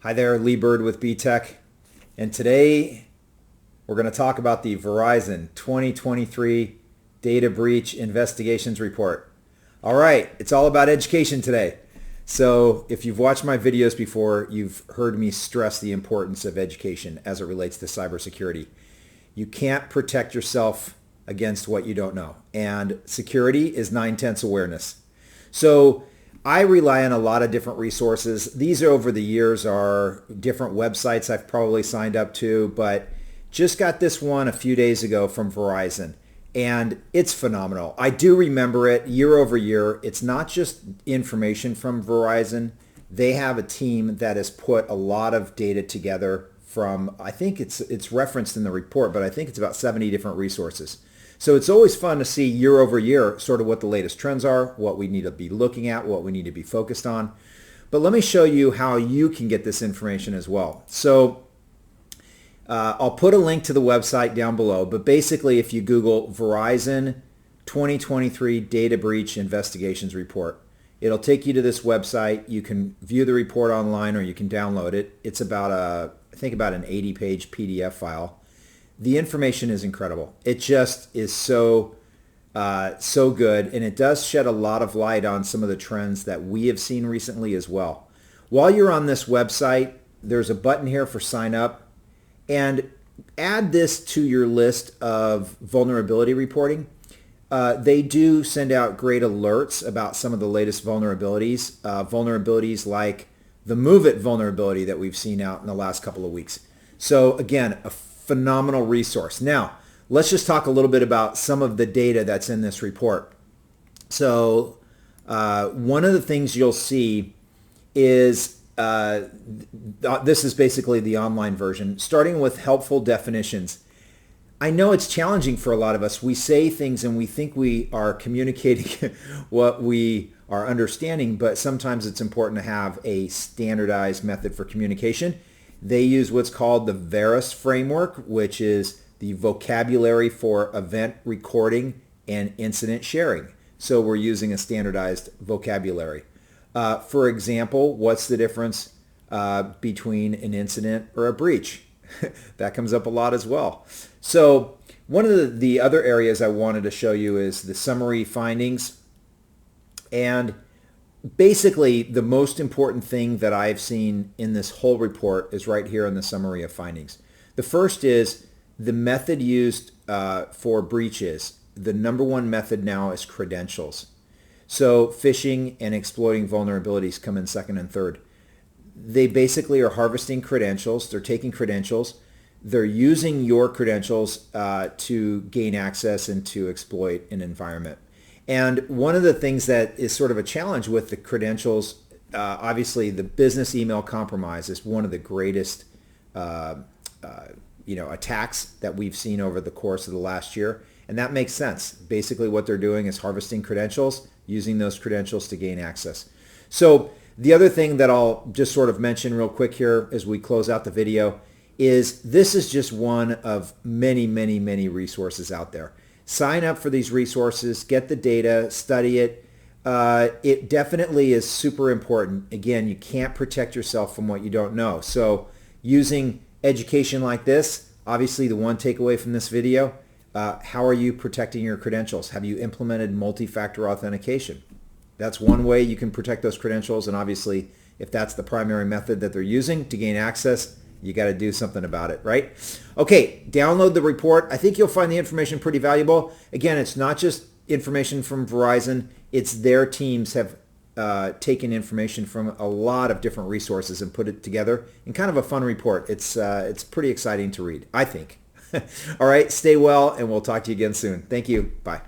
Hi there, Lee Bird with Btech, and today we're going to talk about the Verizon 2023 Data Breach Investigations Report. All right, it's all about education today. So if you've watched my videos before, you've heard me stress the importance of education as it relates to cybersecurity. You can't protect yourself against what you don't know, and security is 9/10 awareness. So I rely on a lot of different resources. These over the years are different websites I've probably signed up to, but just got this one a few days ago from Verizon, and it's phenomenal. I do remember it year over year. It's not just information from Verizon. They have a team that has put a lot of data together from, I think it's referenced in the report, but I think it's about 70 different resources. So it's always fun to see year over year sort of what the latest trends are, what we need to be looking at, what we need to be focused on. But let me show you how you can get this information as well. So I'll put a link to the website down below, but basically if you Google Verizon 2023 Data Breach Investigations Report, it'll take you to this website. You can view the report online or you can download it. It's about I think about an 80-page PDF file. The information is incredible. It just is so good, and it does shed a lot of light on some of the trends that we have seen recently as well. While you're on this website, there's a button here for sign up, and add this to your list of vulnerability reporting. They do send out great alerts about some of the latest vulnerabilities, vulnerabilities like the Move It vulnerability that we've seen out in the last couple of weeks. So again, a phenomenal resource. Now, let's just talk a little bit about some of the data that's in this report. So one of the things you'll see is this is basically the online version, starting with helpful definitions. I know it's challenging for a lot of us. We say things and we think we are communicating what we are understanding, but sometimes it's important to have a standardized method for communication. They use what's called the VERIS framework, which is the vocabulary for event recording and incident sharing. So we're using a standardized vocabulary. For example, what's the difference between an incident or a breach? That comes up a lot as well. So one of the other areas I wanted to show you is the summary findings. And basically, the most important thing that I've seen in this whole report is right here in the summary of findings. The first is the method used for breaches. The number one method now is credentials. So phishing and exploiting vulnerabilities come in second and third. They basically are harvesting credentials. They're taking credentials. They're using your credentials to gain access and to exploit an environment. And one of the things that is sort of a challenge with the credentials, obviously the business email compromise is one of the greatest attacks that we've seen over the course of the last year. And that makes sense. Basically what they're doing is harvesting credentials, using those credentials to gain access. So the other thing that I'll just sort of mention real quick here as we close out the video is this is just one of many, many, many resources out there. Sign up for these resources, get the data, study it. It definitely is super important. Again, you can't protect yourself from what you don't know. So using education like this, obviously the one takeaway from this video, how are you protecting your credentials? Have you implemented multi-factor authentication? That's one way you can protect those credentials, and obviously if that's the primary method that they're using to gain access, you got to do something about it, right? Okay, download the report. I think you'll find the information pretty valuable. Again, it's not just information from Verizon. It's their teams have taken information from a lot of different resources and put it together in kind of a fun report. It's pretty exciting to read, I think. All right, stay well, and we'll talk to you again soon. Thank you. Bye.